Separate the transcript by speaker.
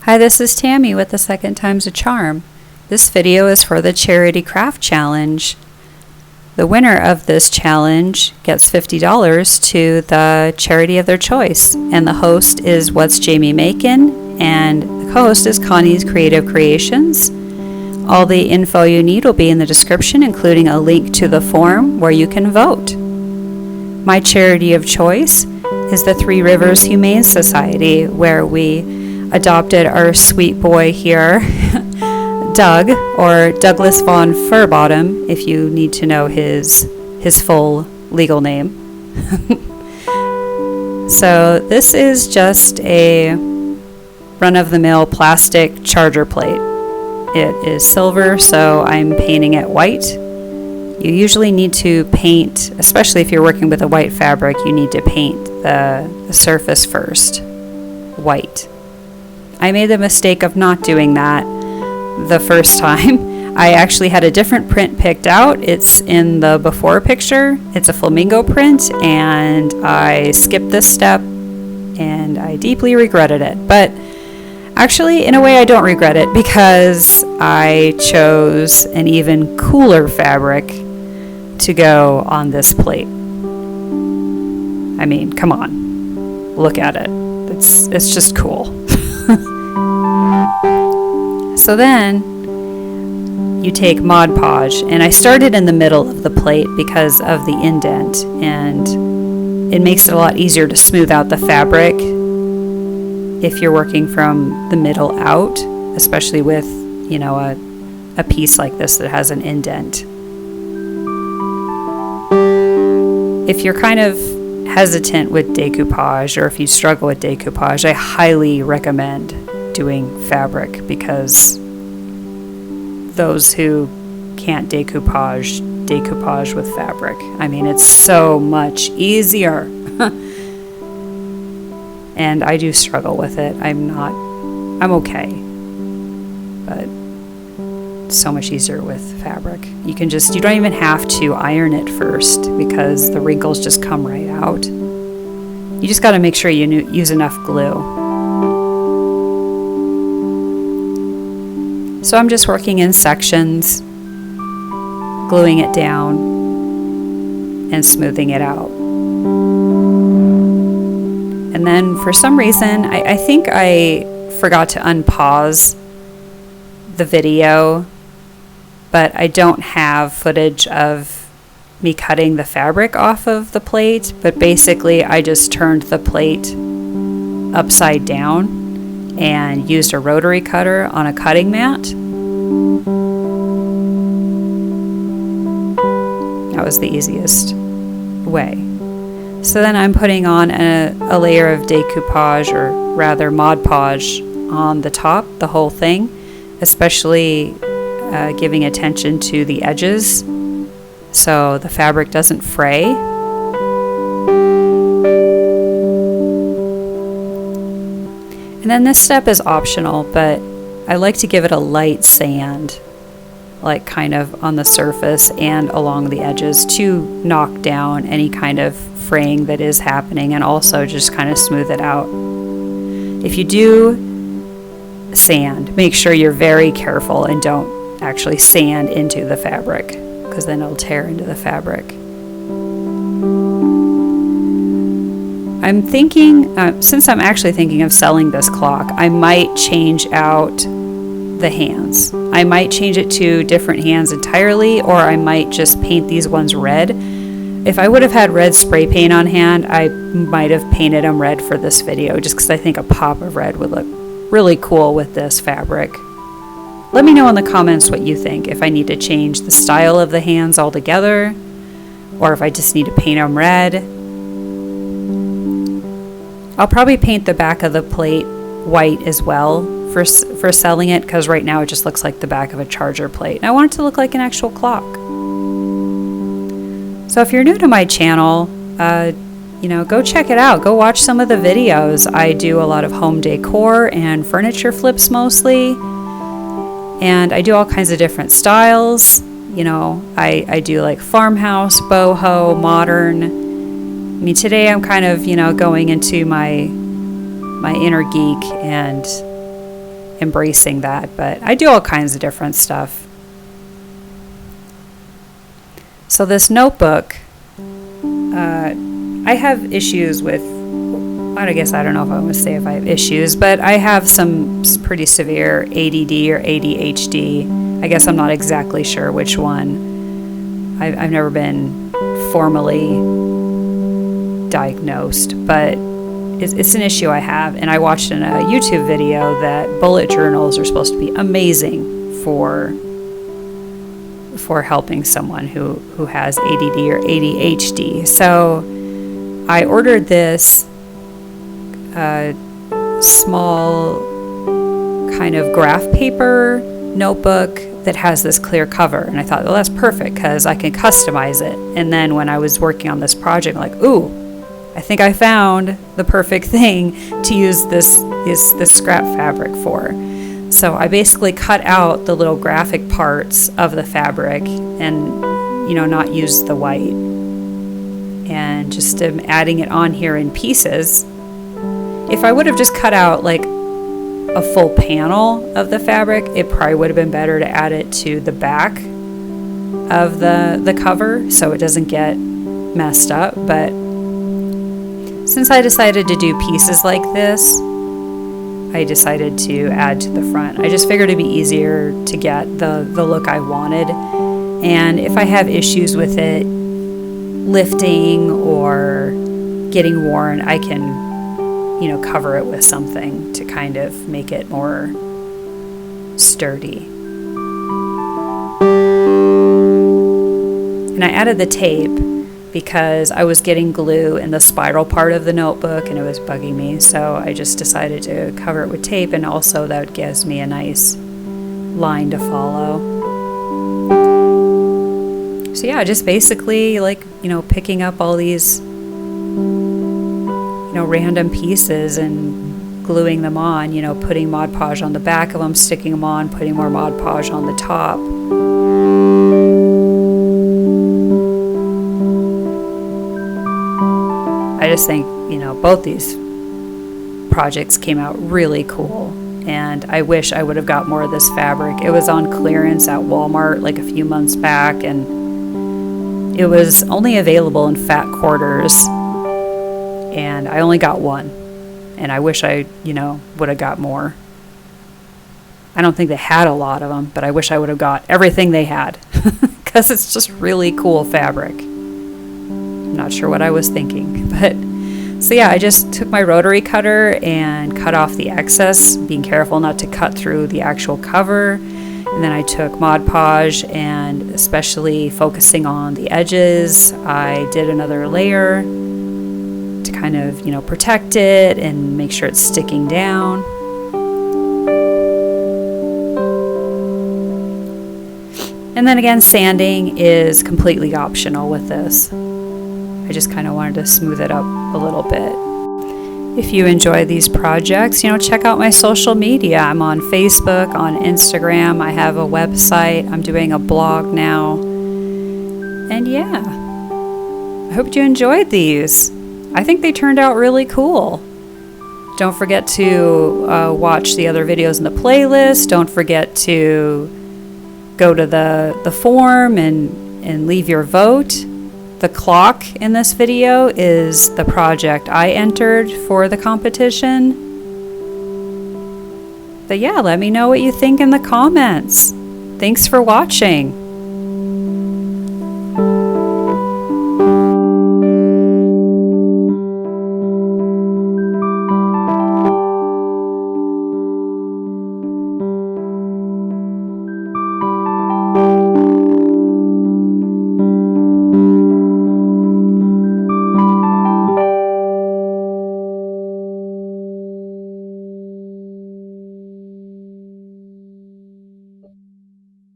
Speaker 1: Hi, this is Tammy with the Second Time's a Charm. This video is for the Charity Craft Challenge. The winner of this challenge gets $50 to the charity of their choice, and the host is What's Jamie Makin, and the co-host is Connie's Creative Creations. All the info you need will be in the description, including a link to the form where you can vote. My charity of choice is the Three Rivers Humane Society, where we adopted our sweet boy here, Doug, or Douglas von Furbottom, if you need to know his full legal name. So this is just a run-of-the-mill plastic charger plate. It is silver, so I'm painting it white. You usually need to paint, especially if you're working with a white fabric, you need to paint the surface first white. I made the mistake of not doing that the first time. I actually had a different print picked out. It's in the before picture. It's a flamingo print, and I skipped this step, and I deeply regretted it. But actually, in a way, I don't regret it, because I chose an even cooler fabric to go on this plate. I mean, come on, look at it. It's just cool. So then you take Mod Podge, and I started in the middle of the plate because of the indent, and it makes it a lot easier to smooth out the fabric if you're working from the middle out, especially with, you know, a piece like this that has an indent. If you're kind of hesitant with decoupage, or if you struggle with decoupage, I highly recommend doing fabric, because those who can't decoupage with fabric. I mean, it's so much easier. And I do struggle with it. I'm okay, but so much easier with fabric. You don't even have to iron it first, because the wrinkles just come right out. You just got to make sure you use enough glue. So I'm just working in sections, gluing it down, and smoothing it out. And then for some reason, I think I forgot to unpause the video, but I don't have footage of me cutting the fabric off of the plate. But basically, I just turned the plate upside down and used a rotary cutter on a cutting mat. That was the easiest way. So then I'm putting on a layer of decoupage, or rather Mod Podge, on the top, the whole thing, especially giving attention to the edges so the fabric doesn't fray. And then this step is optional, but I like to give it a light sand, like kind of on the surface and along the edges, to knock down any kind of fraying that is happening, and also just kind of smooth it out. If you do sand, make sure you're very careful and don't actually sand into the fabric, because then it'll tear into the fabric. I'm thinking, since I'm actually thinking of selling this clock, I might change out the hands. I might change it to different hands entirely, or I might just paint these ones red. If I would have had red spray paint on hand, I might have painted them red for this video, just because I think a pop of red would look really cool with this fabric. Let me know in the comments what you think, if I need to change the style of the hands altogether, or if I just need to paint them red. I'll probably paint the back of the plate white as well for selling it, because right now it just looks like the back of a charger plate. And I want it to look like an actual clock. So if you're new to my channel, go check it out. Go watch some of the videos. I do a lot of home decor and furniture flips mostly. And I do all kinds of different styles. I do like farmhouse, boho, modern. I mean, today I'm kind of, going into my inner geek and embracing that, but I do all kinds of different stuff. So this notebook, I have issues with, I guess I don't know if I want to say if I have issues, but I have some pretty severe ADD or ADHD. I guess I'm not exactly sure which one. I've never been formally diagnosed, but it's an issue I have. And I watched in a YouTube video that bullet journals are supposed to be amazing for helping someone who has ADD or ADHD. So I ordered this small kind of graph paper notebook that has this clear cover, and I thought, well, that's perfect because I can customize it. And then when I was working on this project, I'm like, ooh, I think I found the perfect thing to use this scrap fabric for. So I basically cut out the little graphic parts of the fabric and, not use the white, and just am adding it on here in pieces. If I would have just cut out like a full panel of the fabric, it probably would have been better to add it to the back of the cover so it doesn't get messed up. But since I decided to do pieces like this, I decided to add to the front. I just figured it'd be easier to get the look I wanted. And if I have issues with it lifting or getting worn, I can cover it with something to kind of make it more sturdy. And I added the tape because I was getting glue in the spiral part of the notebook and it was bugging me. So I just decided to cover it with tape, and also that gives me a nice line to follow. So yeah, just basically picking up all these random pieces and gluing them on, putting Mod Podge on the back of them, sticking them on, putting more Mod Podge on the top. I just think, both these projects came out really cool, and I wish I would have got more of this fabric. It was on clearance at Walmart like a few months back, and it was only available in fat quarters. And I only got one, and I wish I, would have got more. I don't think they had a lot of them, but I wish I would have got everything they had because it's just really cool fabric. I'm not sure what I was thinking, but so yeah, I just took my rotary cutter and cut off the excess, being careful not to cut through the actual cover. And then I took Mod Podge and especially focusing on the edges, I did another layer to kind of, protect it and make sure it's sticking down. And then again, sanding is completely optional with this. I just kind of wanted to smooth it up a little bit. If you enjoy these projects, check out my social media. I'm on Facebook, on Instagram. I have a website. I'm doing a blog now. And yeah, I hope you enjoyed these. I think they turned out really cool. Don't forget to watch the other videos in the playlist. Don't forget to go to the form and leave your vote. The clock in this video is the project I entered for the competition. But yeah, let me know what you think in the comments. Thanks for watching.